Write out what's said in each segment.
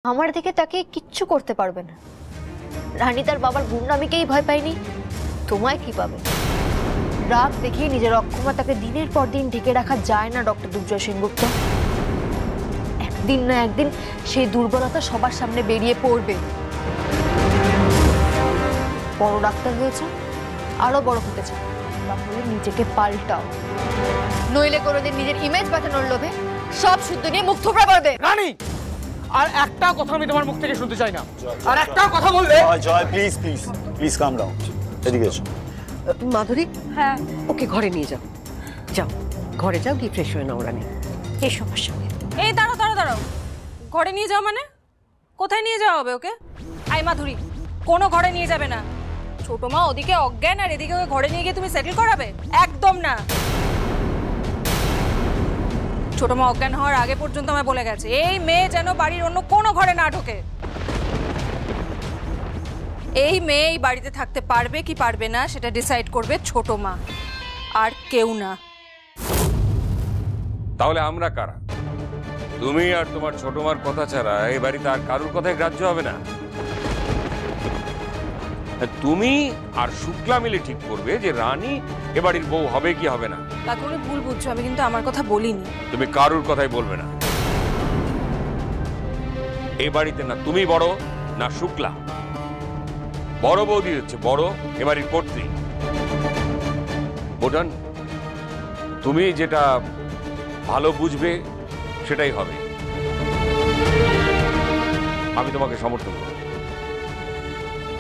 আমার দিকে তাকে কিচ্ছু করতে পারবে না। রানী তার বাবার গুন্ডামিকেই ভয় পায়নি, তোমায় কি পাবে? রাগ দেখেই নিজের অক্ষমতাকে দিনের পর দিন ঢেকে রাখা যায় না ডক্টর দুর্জয় সেনগুপ্ত। একদিন না একদিন সেই দুর্বলতা সবার সামনে বেরিয়ে পড়বে। বড় ডাক্তার হয়েছে, আরো বড় হতে চায়, তাহলে নিজেকে পাল্টাও, নইলে কোনোদিন নিজের ইমেজ বাঁচানোর লোভে সব শুদ্ধ নিয়ে মুখ থোবড়া করে দে। রানী, আর একটা কথা আমি তোমার মুখ থেকে শুনতে চাই না। আর একটা কথা বললে। Joy please please please come down. এদিকে এসো। মাধুরী, হ্যাঁ ওকে ঘরে নিয়ে যাও। যাও ঘরে যাও, গিয়ে ফ্রেশ হয়ে নাও রানী। এসো আমার সঙ্গে। এই দাঁড়াও দাঁড়াও দাঁড়াও, ঘরে নিয়ে যাও মানে? কোথায় নিয়ে যাওয়া হবে ওকে? আই মাধুরী, কোনো ঘরে নিয়ে যাবে না। ছোট মা ওদিকে অজ্ঞান আর এদিকে ওকে ঘরে নিয়ে গিয়ে তুমি সেটেল করাবে? একদম না। ছোট মা অজ্ঞান হওয়ার আগে পর্যন্ত আমায় বলে গেছে এই মেয়ে যেন বাড়ির অন্য কোনো ঘরে না ঢোকে। এই মেয়ে এই বাড়িতে থাকতে পারবে কি পারবে না সেটা ডিসাইড করবে ছোট মা, আর কেউ না। তাহলে আমরা কারা? তুমি আর তোমার ছোট মার কথা ছাড়া এই বাড়িতে আর কারোর কথাই গ্রাহ্য হবে না। তুমি আর শুক্লা মিলে ঠিক করবে যে রানী এ বাড়ির বউ হবে কি হবে না। তাকে ভুল বুঝছো, আমি কিন্তু আমার কথা বলিনি। তুমি কারোর কথাই বলবে না। এই বাড়িতে না তুমি বড় না শুক্লা। বড় বৌদি হচ্ছে বড়, এ বাড়ির কর্ত্রী। বোটান, তুমি যেটা ভালো বুঝবে সেটাই হবে। আমি তোমাকে সমর্থন করব।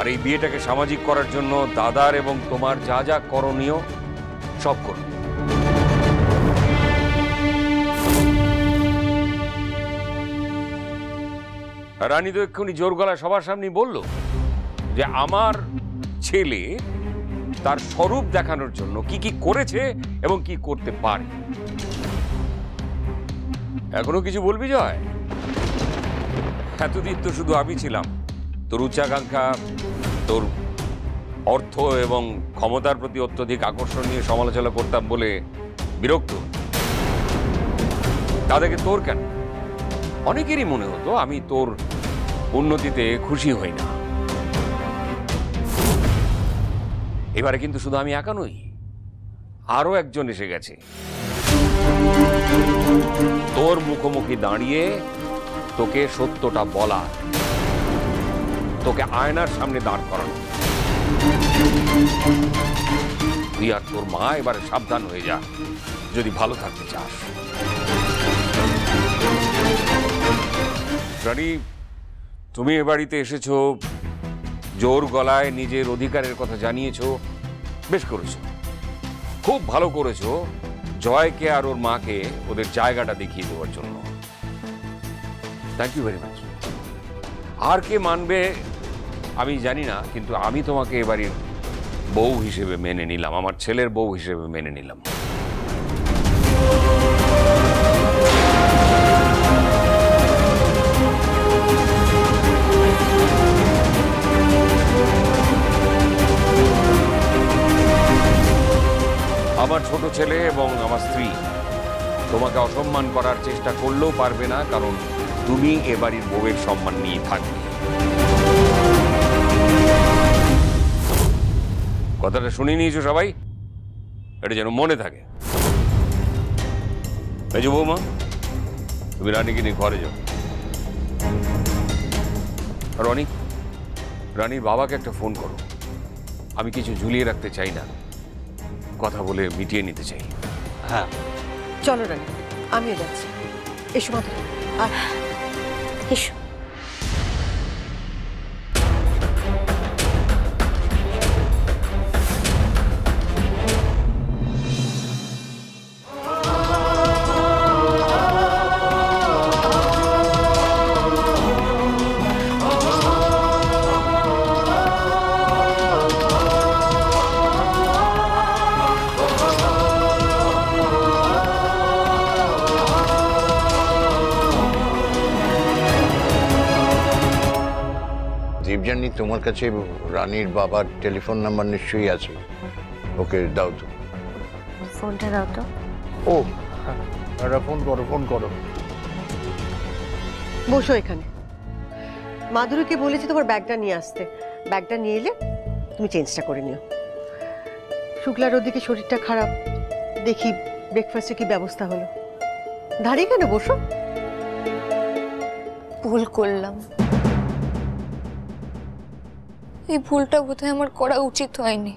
আর এই বিয়েটাকে সামাজিক করার জন্য দাদার এবং তোমার যা যা করণীয় সব করো। রানী তো এক্ষুনি জোর গলায় সবার সামনে বলল যে আমার ছেলে তার স্বরূপ দেখানোর জন্য কি কি করেছে এবং কি করতে পারে। এখনো কিছু বলবি জয়? এতদিন তো শুধু আমি ছিলাম তোর উচ্চাকাঙ্ক্ষা, তোর অর্থ এবং ক্ষমতার প্রতি অত্যধিক আকর্ষণ নিয়ে সমালোচনা করতাম বলে বিরক্ত। তাদেরকে তোর কেন? অনেকেরই মনে হতো আমি তোর উন্নতিতে খুশি হই না। এবারে কিন্তু শুধু আমি একা নই, আরো একজন এসে গেছে তোর মুখোমুখি দাঁড়িয়ে তোকে সত্যটা বলা, তোকে আয়নার সামনে দাঁড় করানো। তুই আর তোর মা এবারে সাবধান হয়ে যা যদি ভালো থাকতে চাস। রানী, তুমি এ বাড়িতে এসেছো, জোর গলায় নিজের অধিকারের কথা জানিয়েছো, বেশ করেছো, খুব ভালো করেছো জয়কে আর ওর মাকে ওদের জায়গাটা দেখিয়ে দেওয়ার জন্য। Thank you very much. আর কে মানবে আমি জানি না, কিন্তু আমি তোমাকে এ বাড়ির বউ হিসেবে মেনে নিলাম, আমার ছেলের বউ হিসেবে মেনে নিলাম। আমার ছোট ছেলে এবং আমার স্ত্রী তোমাকে অসম্মান করার চেষ্টা করলেও পারবে না, কারণ তুমি এ বাড়ির বউয়ের সম্মান নিয়ে থাকবে। কথাটা শুনে নিয়েছো সবাই? এটা যেন মনে থাকে। এই যে বৌমা, তুমি রানীকে নিয়ে ঘরে যাও। আর অনেক রানীর বাবাকে একটা ফোন করো। আমি কিছু ঝুলিয়ে রাখতে চাই না, কথা বলে মিটিয়ে নিতে চাই। হ্যাঁ চলো রানী, আমিও যাচ্ছি। এসো মাধুরী, আর এসো। জীবজানি, তোমার কাছে রানীর বাবার টেলিফোন নাম্বার নিশ্চয়ই আছে, ওকে দাও তো। ফোনটা দাও তো। ও হ্যাঁ, ফোন করো ফোন করো। বসো এখানে। মাধুরীকে বলেছি তোমার ব্যাগটা নিয়ে আসতে, ব্যাগটা নিয়ে এলে তুমি চেঞ্জটা করে নিও। শুক্লার ওদিকে শরীরটা খারাপ, দেখি ব্রেকফাস্টে কি ব্যবস্থা হলো। দাঁড়িয়ে কেন, বসো। ভুল করলাম, এই ভুলটা বোধহয় আমার করা উচিত হয়নি,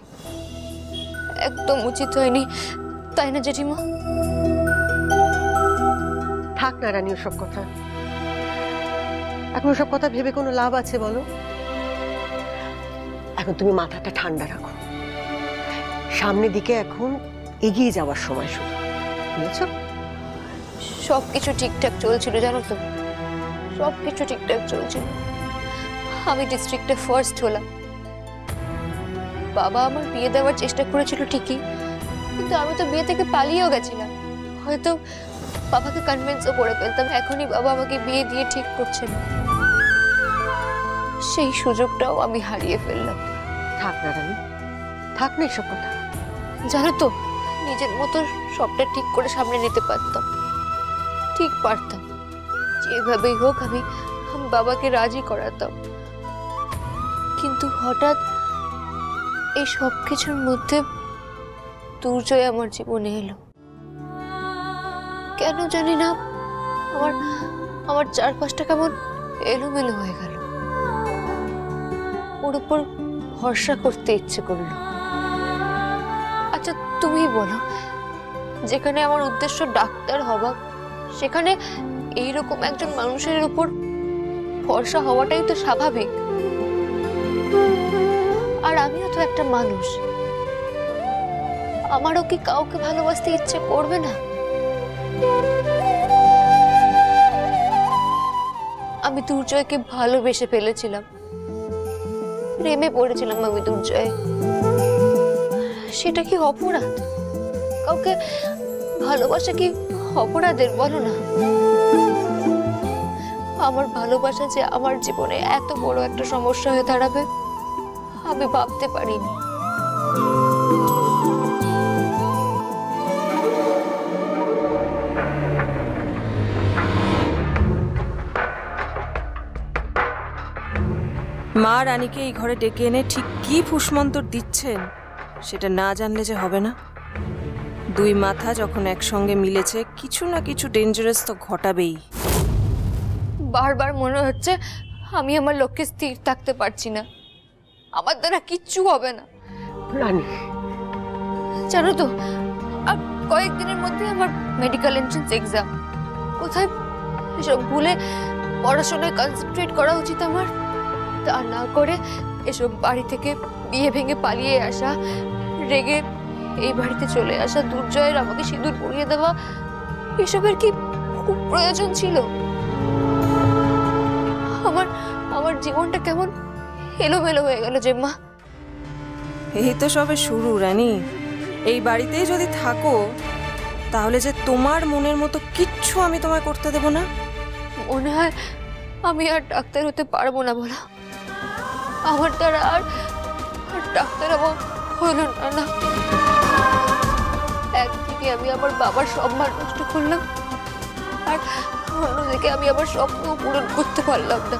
একদম উচিত হয়নি, তাই না জেঠিমা? থাক না রানী ওসব কথা, এখন ওসব কথা ভেবে কোনো লাভ আছে বলো? এখন তুমি মাথাটা ঠান্ডা রাখো, সামনের দিকে এখন এগিয়ে যাওয়ার সময় শুধু, বুঝেছো? সবকিছু ঠিকঠাক চলছিল জানো তো, সবকিছু ঠিকঠাক চলছিল। আমি ডিস্ট্রিক্টে ফার্স্ট হলাম, বাবা আমার বিয়ে দেওয়ার চেষ্টা করেছিল ঠিকই, কিন্তু আমি তো বিয়ে থেকে পালিয়েও গেছিলাম। হয়তো বাবাকে কনভিন্সও করে ফেলতাম, এখনই বাবা আমাকে বিয়ে দিয়ে ঠিক করছে না, সেই সুযোগটাও আমি হারিয়ে ফেললাম। থাক না রানী, থাক না এসব কথা। জানো তো, নিজের মতো সবটা ঠিক করে সামনে নিতে পারতাম, ঠিক পারতাম, যেভাবেই হোক আমি বাবাকে রাজি করাতাম। কিন্তু হঠাৎ এই সব কিছুর মধ্যে দুর্জয় আমার জীবনে এলো, কেন জানি না আমার চারপাশটা কেমন এলোমেলো হয়ে গেল, ওর উপর ভরসা করতে ইচ্ছে করলো। আচ্ছা তুমি বলো, যেখানে আমার উদ্দেশ্য ডাক্তার হওয়া, সেখানে এইরকম একজন মানুষের উপর ভরসা হওয়াটাই তো স্বাভাবিক। আর আমিও তো একটা মানুষ, আমারও কি কাউকে ভালোবাসতে ইচ্ছে করবে না? আমি দুর্জয়কে ভালোবেসে ফেলেছিলাম, প্রেমে পড়েছিলাম আমি দুর্জয়। সেটা কি অপরাধ? কাউকে ভালোবাসা কি অপরাধের বলো না? আমার ভালোবাসা যে আমার জীবনে এত বড় একটা সমস্যা হয়ে দাঁড়াবে আমি ভাবতে পারিনি। মা রানীকে এই ঘরে ডেকে এনে ঠিক কি ফুসমন্তর দিচ্ছেন সেটা না জানলে যে হবে না। দুই মাথা যখন একসঙ্গে মিলেছে, কিছু না কিছু ডেঞ্জারাস তো ঘটাবেই। বারবার মনে হচ্ছে আমি আমার লক্ষ্যে স্থির থাকতে পারছি না, আমার দ্বারা কিচ্ছু হবে না। রানী জানো তো, আর কয়েকদিনের মধ্যে আমার মেডিকেল এন্ট্রান্স এক্সাম, কোথায় এসব ভুলে পড়াশোনায় কনসেন্ট্রেট করা উচিত আমার, তা না করে এসব বাড়ি থেকে বিয়ে ভেঙে পালিয়ে আসা, রেগে এই বাড়িতে চলে আসা, দুর্জয়ের আমাকে সিঁদুর পরিয়ে দেওয়া, এসবের কি খুব প্রয়োজন ছিল? আমার জীবনটা কেমন এলোমেলো হয়ে গেল যে মা। এই তো সবে শুরু রানী, এই বাড়িতেই যদি থাকো তাহলে যে তোমার মনের মতো কিচ্ছু আমি তোমায় করতে দেব না। মনে হয় আমি আর ডাক্তার হতে পারবো না বলো, আমার দ্বারা আর ডাক্তার হওয়া হলো না। একদিকে আমি আমার বাবার সম্মান নষ্ট করলাম, আর অন্যদিকে আমি আমার স্বপ্ন পূরণ করতে পারলাম না।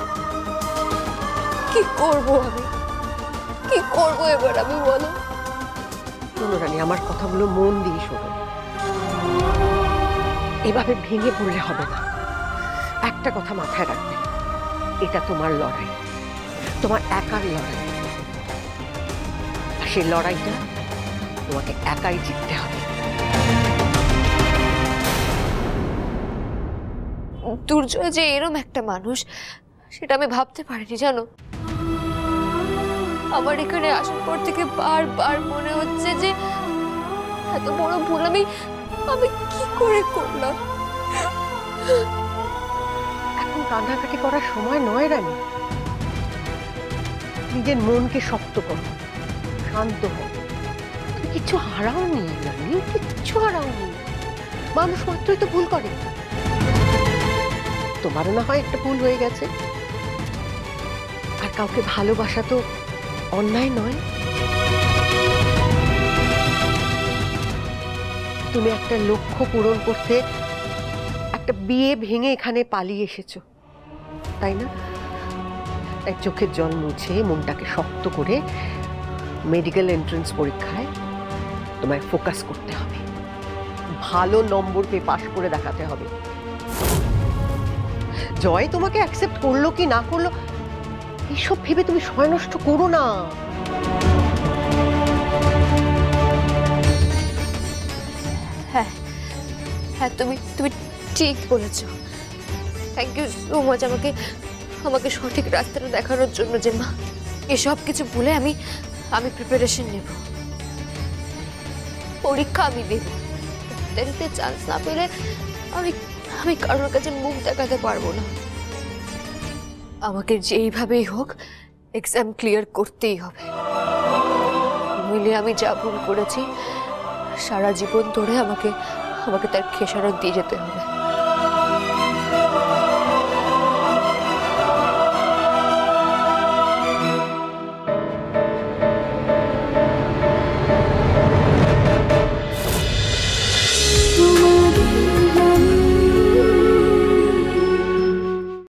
কি করব আমি, কি করব এবার আমি বলো? শোনো রানী, আমার কথাগুলো মন দিয়ে শোনো, এভাবে ভেঙে পড়লে হবে না। একটা কথা মাথায় রাখবে, এটা তোমার লড়াই, তোমার একার লড়াই, আর সেই লড়াইটা তোমাকে একাই জিততে হবে। দুর্জয় যে এরম একটা মানুষ সেটা আমি ভাবতে পারিনি জানো। আমার এখানে আসার পর থেকে বারবার মনে হচ্ছে যে এত বড় ভুল আমি কি করে করলাম। এখন কান্নাকাটি করার সময় নয় রানী, নিজের মনকে শক্ত করো, শান্ত হও। তুমি কিচ্ছু হারাওনি রানী, কিচ্ছু হারাওনি। মানুষ মাত্রই তো ভুল করে, তোমারও না হয় একটা ভুল হয়ে গেছে, আর কাউকে ভালোবাসা তো অন্যায় নয়। তুমি একটা লক্ষ্য পূরণ করতে একটা বিয়ে ভেঙে এখানে পালিয়ে এসেছো, তাই না? এক চোখের জল মুছে মনটাকে শক্ত করে মেডিকেল এন্ট্রান্স পরীক্ষায় তোমায় ফোকাস করতে হবে, ভালো নম্বর পেয়ে পাশ করে দেখাতে হবে। জয় তোমাকে অ্যাকসেপ্ট করলো কি না করলো এসব ভেবে তুমি সময় নষ্ট করো না। হ্যাঁ হ্যাঁ, তুমি তুমি ঠিক বলেছ। থ্যাংক ইউ সো মাচ আমাকে সঠিক রাস্তাটা দেখানোর জন্য। যে মা, এসব কিছু ভুলে আমি প্রিপারেশন নেব, পরীক্ষা আমি দেব। ডাক্তারিতে চান্স না পেলে আমি কারোর কাছে মুখ দেখাতে পারবো না। আমাকে যেইভাবেই হোক এক্সাম ক্লিয়ার করতেই হবে, নইলে আমি যা ভুল করেছি সারা জীবন ধরে আমাকে তার খেসারত দিয়ে যেতে হবে।